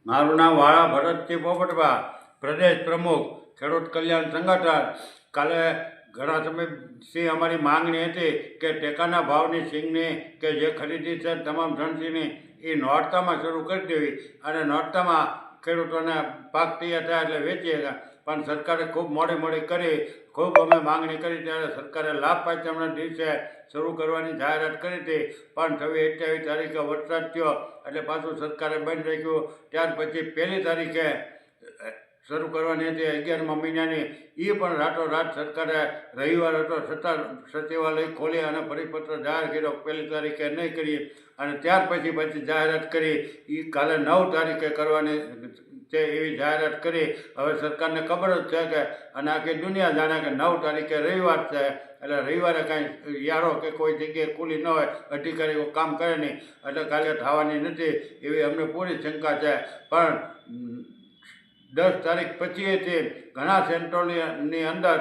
મારું નામ વાળા ભરતસિંહ પોપટભા, પ્રદેશ પ્રમુખ ખેડૂત કલ્યાણ સંગઠન. કાલે ઘણા સમયથી અમારી માંગણી હતી કે ટેકાના ભાવની સિંગની કે જે ખરીદી છે તમામ ધનસિંહની એ નોરતામાં શરૂ કરી દેવી અને નોરતામાં ખેડૂતોને પાક તૈયાર થાય એટલે વેચીએ. પણ સરકારે ખૂબ મોડી કરી, ખૂબ અમે માંગણી કરી ત્યારે સરકારે લાભ પાંચમના દિવસે શરૂ કરવાની જાહેરાત કરી હતી. પણ 26-28 તારીખે વરસાદ થયો એટલે પાછું સરકારે બંધ રાખ્યું. ત્યાર પછી 1 તારીખે શરૂ કરવાની હતી 11મા મહિનાની. એ પણ રાતોરાત સરકારે રવિવાર હતો છતાં સચિવાલય ખોલી અને પરિપત્ર જાહેર કર્યો 1 તારીખે નહીં કરીએ. અને ત્યાર પછી જાહેરાત કરી એ કાલે 9 તારીખે કરવાની છે એવી જાહેરાત કરી. હવે સરકારને ખબર જ છે કે અને આખી દુનિયા જાણે કે 9 તારીખે રવિવાર છે એટલે રવિવારે કાંઈ યારો કે કોઈ જગ્યાએ ખુલ્લી ન હોય, અધિકારીઓ કામ કરે નહીં એટલે કાલે થવાની નથી એવી અમને પૂરી શંકા છે. પણ 10 તારીખ પછીથી ઘણા સેન્ટરોની અંદર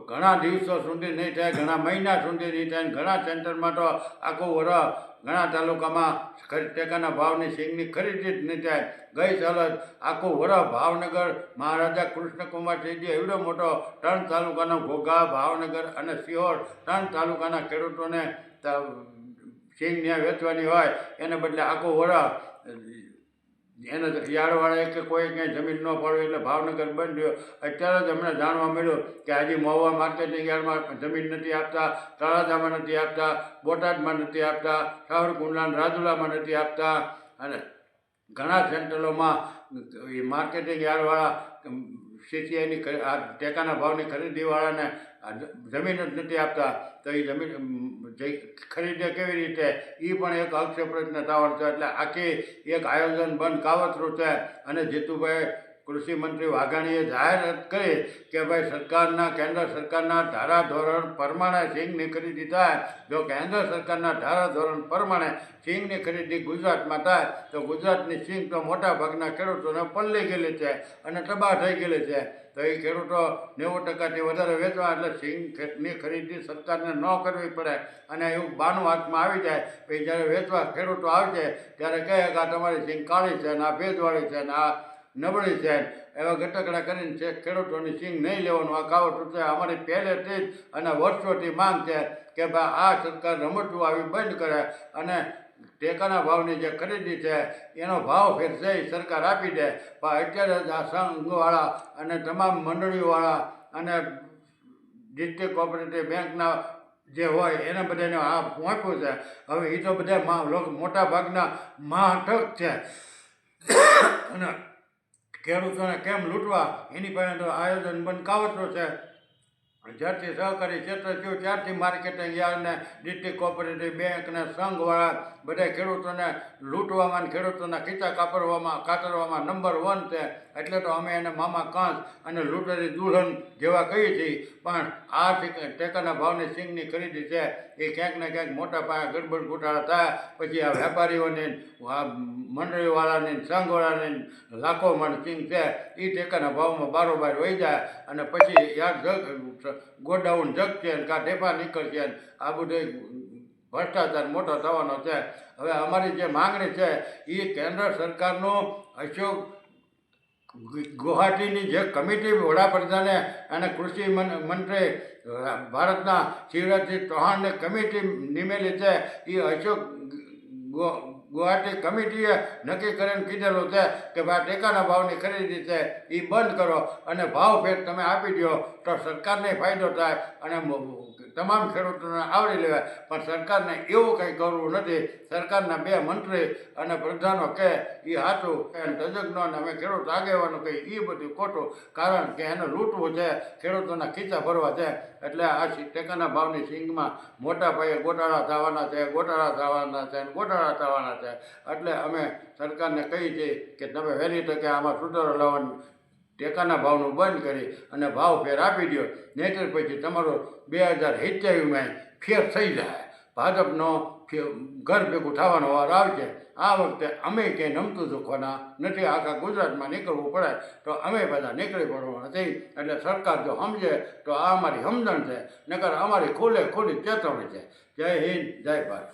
ઘણા દિવસો સુધી નહીં થાય, ઘણા મહિના સુધી નહીં થાય. ઘણા સેન્ટરમાં તો આખું વર્ષ ઘણા તાલુકામાં ટેકાના ભાવની સિંગની ખરીદી જ નહીં થાય. ગઈ સાલ જ આખું વર્ષ ભાવનગર મહારાજા કૃષ્ણકુમારસિંહજી એવડો મોટો 3 તાલુકાનો ઘોઘા, ભાવનગર અને સિહોર 3 તાલુકાના ખેડૂતોને સિંગ ત્યાં વેચવાની હોય એને બદલે આખું વર્ષ એને યાર્ડવાળાએ કે કોઈ ક્યાંય જમીન ન પડે એટલે ભાવનગર બંધ રહ્યો. અત્યારે જ અમને જાણવા મળ્યું કે આજે મહુવા માર્કેટિંગ યાર્ડમાં જમીન નથી આપતા, તળાજામાં નથી આપતા, બોટાદમાં નથી આપતા, સાવરકુંડલા રાજુલામાં નથી આપતા. અને ઘણા સેન્ટરોમાં એ માર્કેટિંગ યાર્ડવાળા સીસીઆઈની ટેકાના ભાવની ખરીદીવાળાને જમીન જ નથી આપતા. તો એ જમીન ખરીદે કેવી રીતે એ પણ એક અક્ષય પ્રશ્ન થવાનો છે. એટલે આખી એક આયોજન બંધ કાવતરું છે. અને જીતુભાઈ કૃષિ મંત્રી વાઘાણીએ જાહેરાત કરી કે ભાઈ કેન્દ્ર સરકારના ધારાધોરણ પ્રમાણે સિંગની ખરીદી થાય. જો કેન્દ્ર સરકારના ધારાધોરણ પ્રમાણે સિંગની ખરીદી ગુજરાતમાં થાય તો ગુજરાતની સિંગ તો મોટા ભાગના ખેડૂતોને પલ્લી ગયેલી છે અને તબાહ થઈ ગયેલી છે. તો એ ખેડૂતો 90% વધારે વેચવા એટલે સિંગની ખરીદી સરકારને ન કરવી પડે. અને એવું બાનું હાથમાં આવી જાય પછી જ્યારે વેચવા ખેડૂતો આવે છે ત્યારે કહે કે આ તમારી સિંગ કાળી છે ને આ ભેજવાળી છે ને આ નબળી છે, એવા ગટકડા કરીને છે ખેડૂતોની સિંગ નહીં લેવાનું આ કાવતરું છે. અમારી પહેલેથી જ અને વર્ષોથી માંગ છે કે ભાઈ આ સરકાર રમતું આવી બંધ કરે અને ટેકાના ભાવની જે ખરીદી છે એનો ભાવ ફેર છે એ સરકાર આપી દે. પણ અત્યારે જ આ સંઘવાળા અને તમામ મંડળીઓવાળા અને ડિસ્ટ્રિક્ટ કોઓપરેટિવ બેંકના જે હોય એને બધાને આ પહોંચ્યું છે. હવે એ તો બધા મોટા ભાગના મહાઠગ છે અને ખેડૂતોને કેમ લૂંટવા એની પાસે તો આયોજન બંધ કાવતરું છે. જ્યારથી સહકારી ક્ષેત્ર થયું ત્યારથી માર્કેટિંગ યાર્ડને ડિસ્ટ્રિક્ટ કોઓપરેટિવ બેંકને સંઘવાળા બધા ખેડૂતોને લૂંટવામાં અને ખેડૂતોના ખીચા કાતરવામાં નંબર 1 છે. એટલે તો અમે એને મામા કાંસ અને લૂંટેરી દુલ્હન જેવા કહીએ છીએ. પણ આ ટેકાના ભાવની સિંગની ખરીદી છે એ ક્યાંક ને ક્યાંક મોટા પાયે ગડબડ ગોટાળા થાય પછી આ વેપારીઓની મંડળીવાળાની સંઘવાળાની લાખો મણ સિંગ છે એ ટેકાના ભાવમાં બારોબાર વહી જાય અને પછી ગોડાઉન જગશે ને કાં ઢેફા નીકળશે ને આ બધું ભ્રષ્ટાચાર મોટો થવાનો છે. હવે અમારી જે માંગણી છે એ કેન્દ્ર સરકારનું અશોક ગુવાહાટીની જે કમિટી વડાપ્રધાને અને કૃષિ મંત્રી ભારતના શિવરાજસિંહ ચૌહાણની કમિટી નિમેલી છે એ અશોક ગુવાહાટી કમિટીએ નક્કી કરીને કીધેલું છે કે ભાઈ ટેકાના ભાવની ખરીદી છે એ બંધ કરો અને ભાવ ફેર તમે આપી દો તો સરકારને ફાયદો થાય અને તમામ ખેડૂતોને આવરી લેવાય. પણ સરકારને એવું કંઈ કરવું નથી. સરકારના 2 મંત્રી અને પ્રધાનો કહે એ સાચું અને તજજ્ઞો અને અમે ખેડૂત આગેવાનો કહીએ એ બધું ખોટું. કારણ કે એને લૂંટવું છે, ખેડૂતોના ખીચા ભરવા છે. એટલે આ ટેકાના ભાવની સિંગમાં મોટા પાયે ગોટાળા થવાના છે. એટલે અમે સરકારને કહીએ છીએ કે તમે વહેલી તકે આમાં સુધારો લાવવાનું ટેકાના ભાવનું બંધ કરી અને ભાવ ફેર આપી દો. નહીંતર પછી તમારો 2027માં ફેર થઈ જાય. ભાજપનો ઘર ભેગું થવાનો વાર આવશે. આ વખતે અમે ક્યાંય નમતું દુખવાના નથી. આખા ગુજરાતમાં નીકળવું પડે તો અમે બધા નીકળી પડવાના નથી. એટલે સરકાર જો સમજે તો આ અમારી સમજણ છે, નકર અમારી ખુલ્લી ચેતવણી છે. જય હિન્દ, જય ભારત.